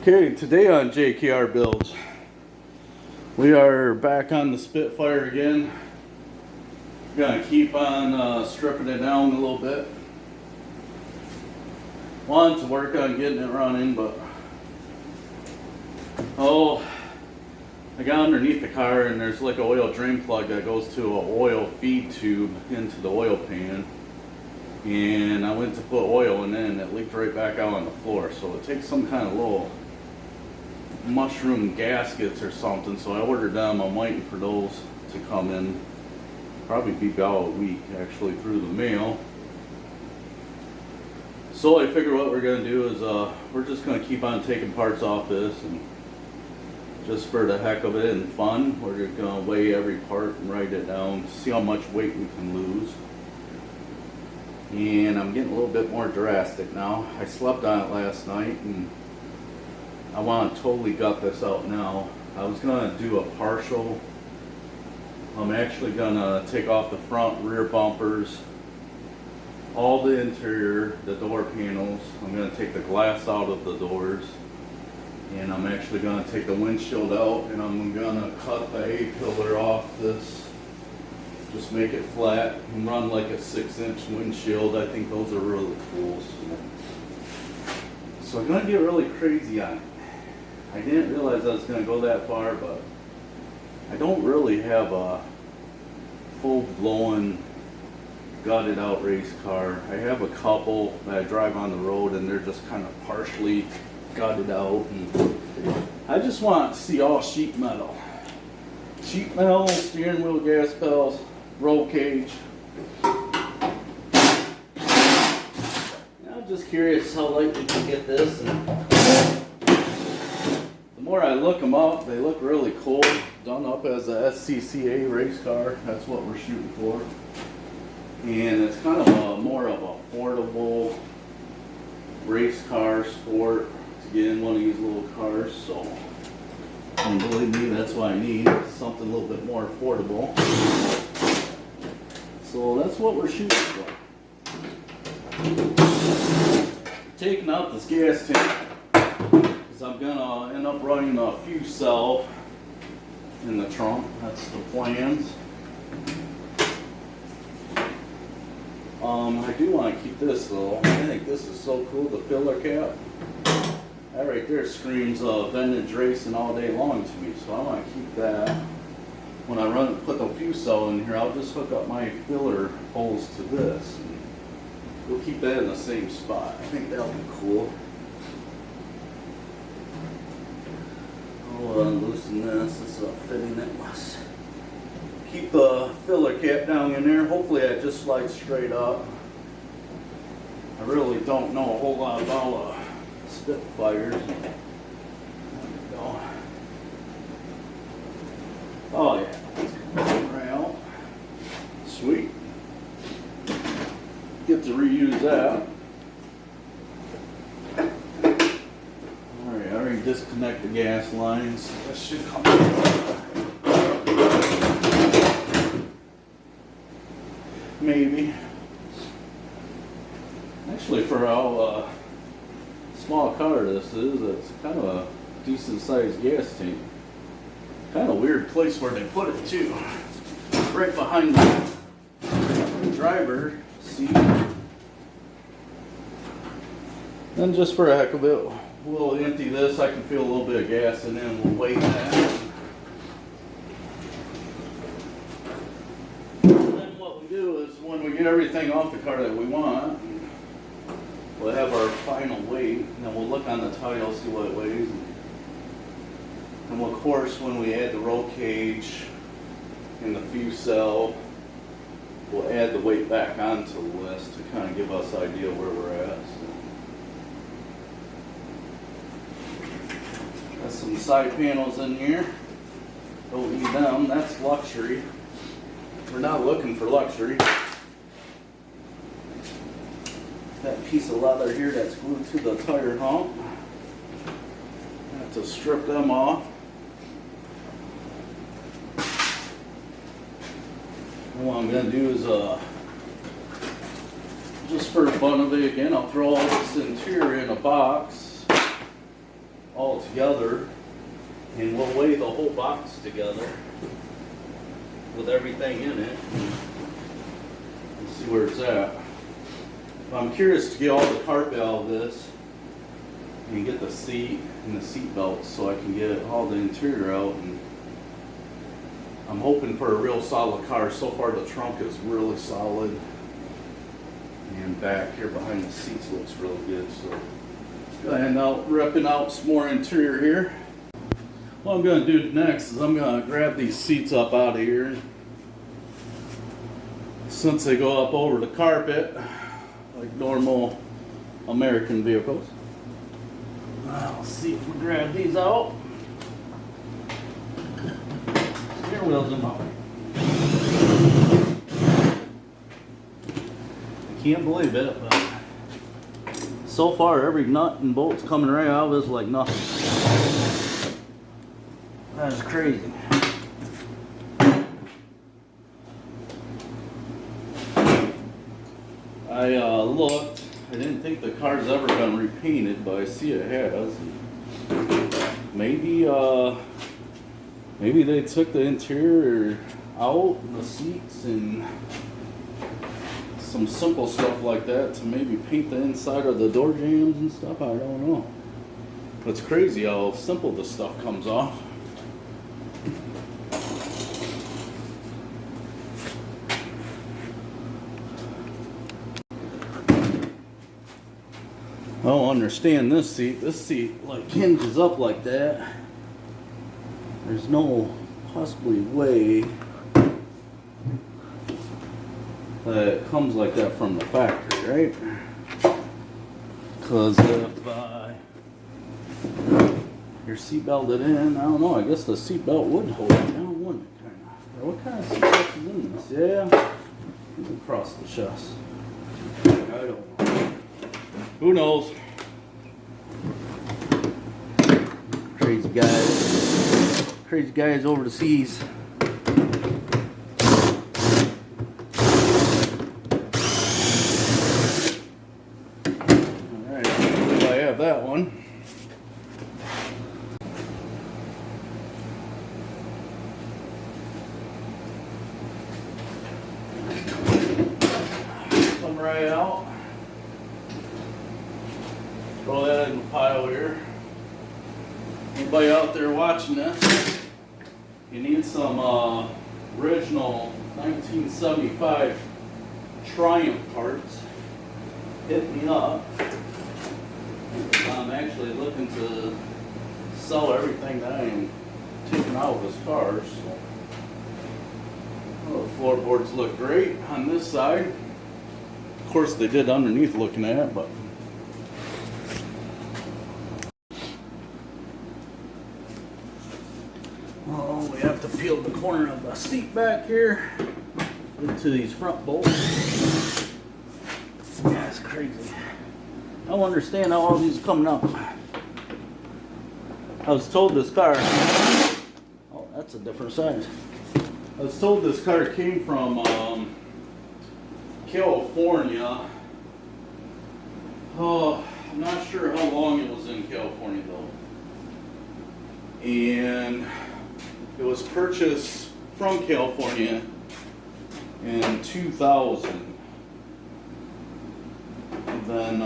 Okay, today on JKR Builds, we are back on the Spitfire again. Gonna keep on stripping it down a little bit. Wanted to work on getting it running, but I got underneath the car and there's like an oil drain plug that goes to an oil feed tube into the oil pan. And I went to put oil in it and it leaked right back out on the floor. So it takes some kind of little mushroom gaskets or something. So I ordered them. I'm waiting for those to come in. Probably be about a week actually through the mail. So I figure what we're going to do is we're just going to keep on taking parts off this, and just for the heck of it and fun, we're just going to weigh every part and write it down, see how much weight we can lose. And I'm getting a little bit more drastic now. I slept on it last night and I want to totally gut this out now. I was going to do a partial. I'm actually going to take off the front rear bumpers, all the interior, the door panels. I'm going to take the glass out of the doors, and I'm actually going to take the windshield out, and I'm going to cut the A-pillar off this. Just make it flat and run like a 6-inch windshield. I think those are really cool. So I'm going to get really crazy on it. I didn't realize I was going to go that far, but I don't really have a full-blown gutted out race car. I have a couple that I drive on the road and they're just kind of partially gutted out. And I just want to see all sheet metal. Sheet metal, steering wheel gas pedals, roll cage. I'm just curious how light we can get this. And the more I look them up, they look really cool. Done up as a SCCA race car. That's what we're shooting for. And it's kind of more of a affordable race car sport to get in one of these little cars. So, and believe me, that's what I need. Something a little bit more affordable. So that's what we're shooting for. Taking out this gas tank because I'm gonna end up running a fuse cell in the trunk. That's the plans. I do want to keep this though. I think this is so cool, the filler cap. That right there screams vintage racing all day long to me, so I want to keep that. When I put the fuse cell in here, I'll just hook up my filler holes to this. And we'll keep that in the same spot. I think that'll be cool. I'll loosen this. This is a fitting it was. Keep the filler cap down in there. Hopefully it just slides straight up. I really don't know a whole lot about Spitfires. There we go. Oh yeah, right out. Sweet. Get to reuse that. Alright, I already disconnect the gas lines. That should come out. Maybe. Actually, for how small a car this is, it's kind of a decent sized gas tank. Kind of weird place where they put it too. Right behind the driver seat. Then just for a heck of it, we'll empty this. I can feel a little bit of gas in it and we'll weigh that. When we get everything off the car that we want, we'll have our final weight, and then we'll look on the title, see what it weighs. And we'll, of course, when we add the roll cage and the fuse cell, we'll add the weight back onto the list to kind of give us an idea where we're at. So. Got some side panels in here. Don't need them. That's luxury. We're not looking for luxury. That piece of leather here that's glued to the tire hump. I have to strip them off. And what I'm going to do is, just for the fun of it again, I'll throw all this interior in a box. all together, and we'll lay the whole box together with everything in it and see where it's at. I'm curious to get all the carpet out of this and get the seat and the seat belts so I can get all the interior out. And I'm hoping for a real solid car. So far the trunk is really solid, and back here behind the seats looks really good. So and out ripping out some more interior here. What I'm going to do next is I'm going to grab these seats up out of here. Since they go up over the carpet like normal American vehicles. I'll see if we grab these out. Steering wheels in my way. I can't believe it, but so far every nut and bolt's coming right out of this like nothing. That's crazy. I looked. I didn't think the car's ever been repainted, but I see it has. Maybe maybe they took the interior out, the seats, and some simple stuff like that to maybe paint the inside of the door jambs and stuff. I don't know. It's crazy how simple this stuff comes off. I don't understand this seat. This seat like hinges up like that. There's no possibly way that it comes like that from the factory, right? Because if you're seat belted in, I don't know, I guess the seat belt would hold it down, wouldn't it? Kind of. What kind of seat belt is in this? Yeah, it's across the chest. I don't know. Who knows? Crazy guys over the seas. Alright, I believe I have that one. Come right out. Throw that in the pile here. Anybody out there watching this, you need some original 1975 Triumph parts, hit me up. I'm actually looking to sell everything that I am taking out of this car. So, well, the floorboards look great on this side. Of course they did underneath looking at it, but oh, we have to peel the corner of the seat back here into these front bolts. Yeah, it's crazy. I don't understand how all these are coming up. I was told this car, oh, that's a different size. I was told this car came from California. Oh, I'm not sure how long it was in California though. And it was purchased from California in 2000. And then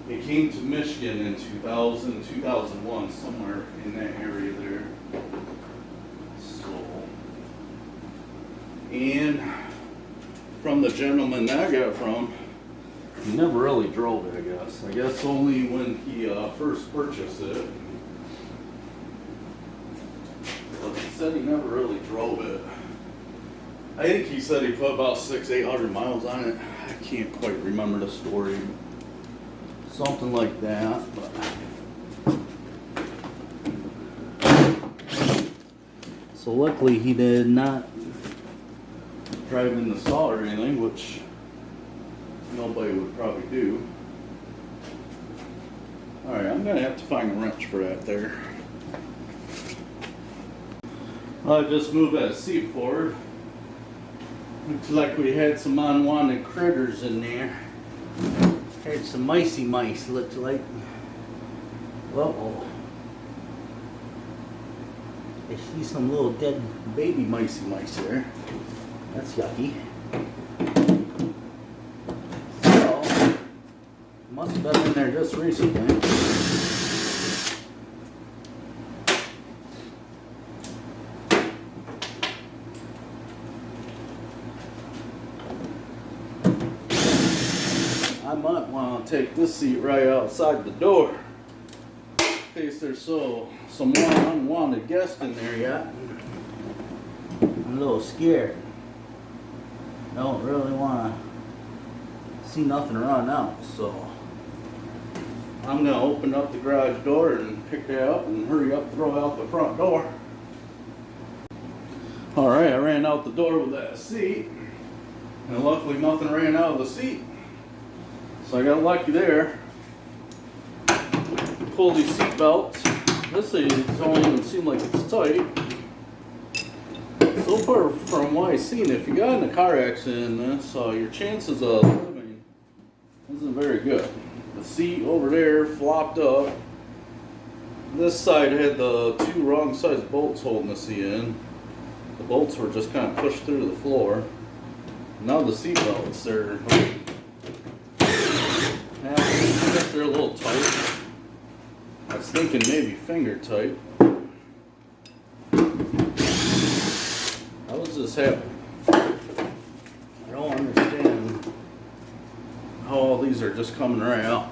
it came to Michigan in 2000, 2001, somewhere in that area there. So, and from the gentleman that I got it from, he never really drove it, I guess. I guess only when he first purchased it. But he said he never really drove it. I think he said he put about 600-800 miles on it. I can't quite remember the story. Something like that. But so luckily he did not drive in the stall or anything, which nobody would probably do. Alright, I'm going to have to find a wrench for that there. I just moved that seat forward. Looks like we had some unwanted critters in there. Had some micey mice, looks like. Uh-oh. I see some little dead baby mice there. That's yucky. So, must have been in there just recently. I might want to take this seat right outside the door in case there's some unwanted guest in there yet. I'm a little scared. I don't really want to see nothing run out, so I'm going to open up the garage door and pick that up and hurry up, throw out the front door. Alright, I ran out the door with that seat, and luckily nothing ran out of the seat. So I got lucky there. Pull these seat belts. This thing don't even seem like it's tight. So far from what I've seen, if you got in a car accident in this, your chances of living isn't very good. The seat over there flopped up. This side had the two wrong size bolts holding the seat in. The bolts were just kind of pushed through the floor. Now the seat belts, they're a little tight. I was thinking maybe finger tight. How does this happen? I don't understand how all these are just coming right out.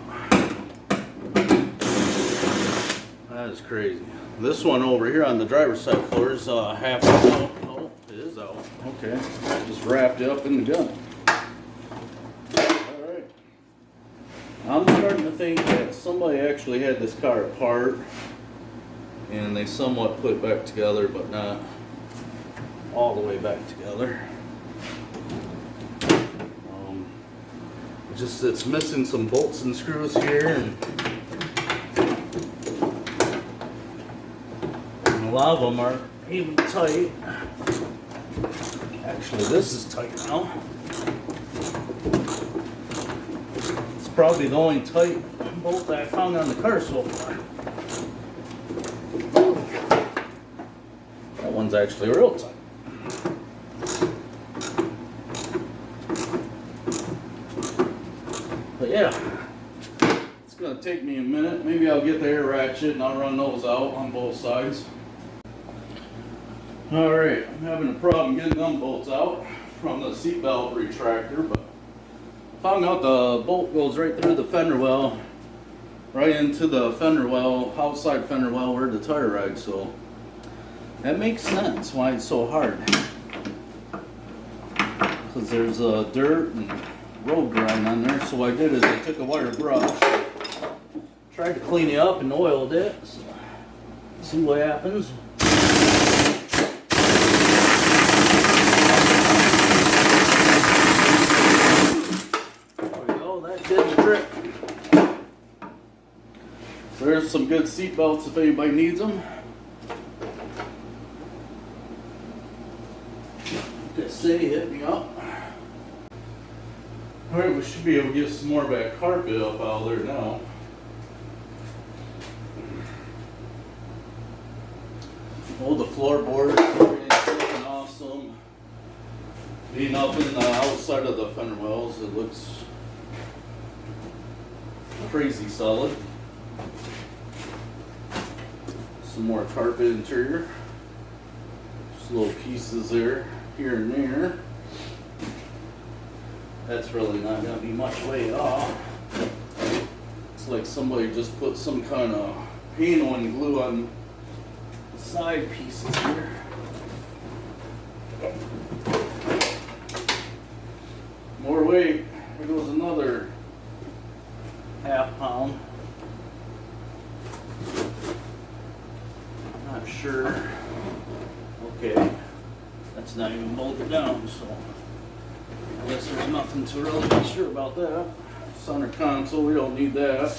That is crazy. This one over here on the driver's side floor is half out. Oh, it is out. Okay. Just wrapped it up in the gun. I'm starting to think that somebody actually had this car apart and they somewhat put it back together, but not all the way back together. It's missing some bolts and screws here, and a lot of them are even tight. Actually, this is tight now. Probably the only tight bolt that I found on the car so far. That one's actually real tight. But yeah, it's going to take me a minute. Maybe I'll get the air ratchet and I'll run those out on both sides. Alright, I'm having a problem getting them bolts out from the seatbelt retractor, but found out the bolt goes right through the fender well, right into the fender well, outside fender well where the tire rides, so that makes sense why it's so hard. Because there's dirt and road grime on there, so what I did is I took a wire brush, tried to clean it up and oiled it, so see what happens. There's some good seat belts if anybody needs them. Just say, hit me up. Alright, we should be able to get some more of that carpet up out there now. Oh, the floorboard is looking awesome. Being up in the outside of the fender wells, it looks crazy solid. Some more carpet interior. Just little pieces there, here and there. That's really not going to be much weight off. It's like somebody just put some kind of paint on glue on the side pieces here. More weight. There goes another half pound. Not sure. Okay, that's not even bolted down, so I guess there's nothing to really be sure about that. Center console, we don't need that.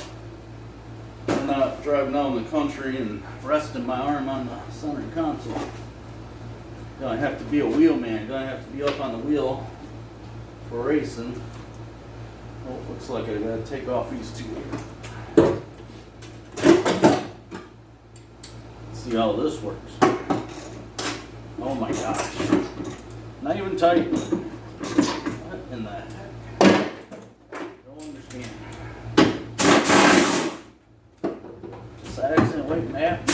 I'm not driving out in the country and resting my arm on the center console. Gonna have to be a wheelman, gonna have to be up on the wheel for racing. Oh, looks like I gotta take off these two here. see how this works. Oh my gosh. Not even tight. What in the heck? Don't understand. Just accident weight map.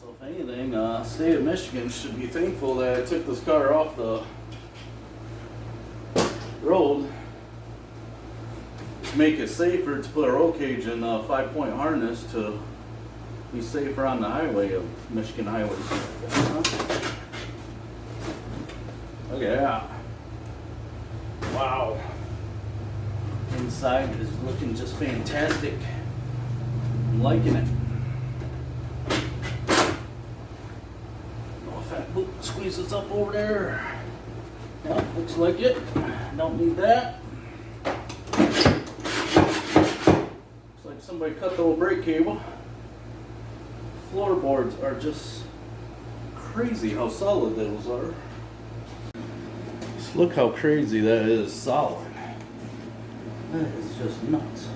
So if anything, state of Michigan should be thankful that I took this car off the road to make it safer, to put a roll cage in a 5-point harness to be safer on the highway of Michigan highways. Look at that. Wow. Inside is looking just fantastic. I'm liking it. Oh, if that boot squeezes up over there. Yeah, looks like it. Don't need that. Looks like somebody cut the old brake cable. Floorboards are just crazy how solid those are. Just look how crazy that is solid. That is just nuts.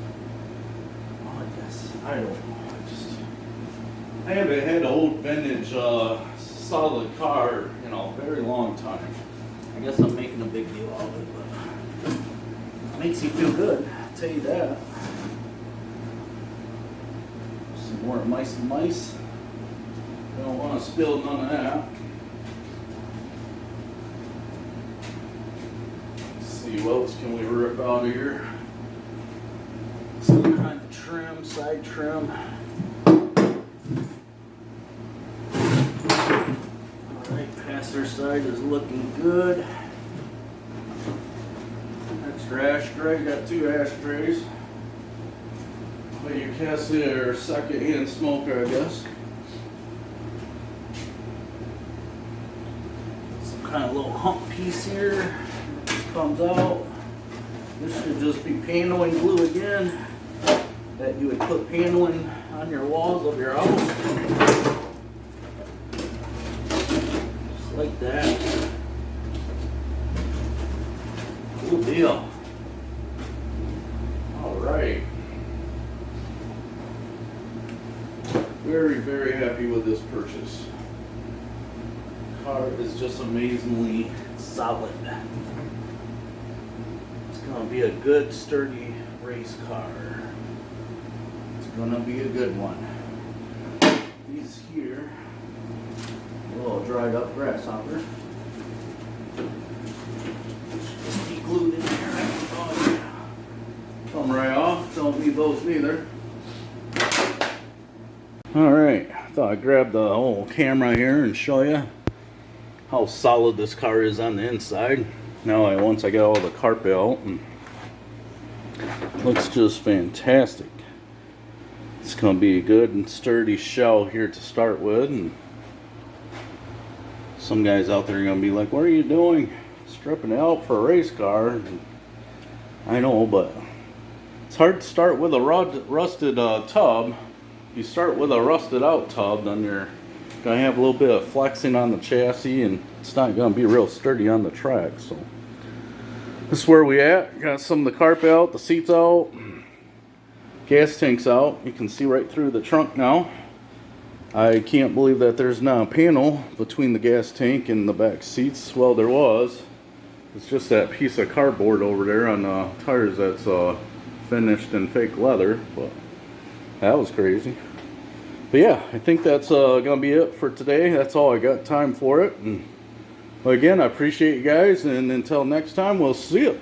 Oh, I guess, I don't know. I haven't had an old vintage solid car in a very long time. I guess I'm making a big deal out of it, but it makes you feel good, I'll tell you that. Some more mice and mice. Don't want to spill none of that. Let's see, what else can we rip out of here? Some kind of trim, side trim. Alright, passenger side is looking good. Extra ashtray, got 2 ashtrays. But your cassette or second-hand smoker, I guess. Kind of little hump piece here. This comes out. This should just be paneling glue again that you would put paneling on your walls of your house. Just like that. Cool deal. Alright. Very, very happy with this purchase. Car is just amazingly solid. It's gonna be a good sturdy race car. It's gonna be a good one. These here, a little dried up grasshopper. Should just be glued in there. Oh yeah. Come right off, don't need those neither. Alright, I thought I'd grab the whole camera here and show you how solid this car is on the inside. Now once I get all the carpet out, and looks just fantastic. It's gonna be a good and sturdy shell here to start with, and some guys out there are gonna be like, what are you doing stripping it out for a race car? And I know, but it's hard to start with a rusted tub. If you start with a rusted out tub, then you're gonna have a little bit of flexing on the chassis, and it's not gonna be real sturdy on the track. So this is where we at. Got some of the carpet out, the seats out, gas tanks out. You can see right through the trunk now. I can't believe that there's not a panel between the gas tank and the back seats. Well, there was. It's just that piece of cardboard over there on the tires that's finished in fake leather, but that was crazy. But yeah, I think that's gonna be it for today. That's all I got time for it. And again, I appreciate you guys, and until next time, we'll see you.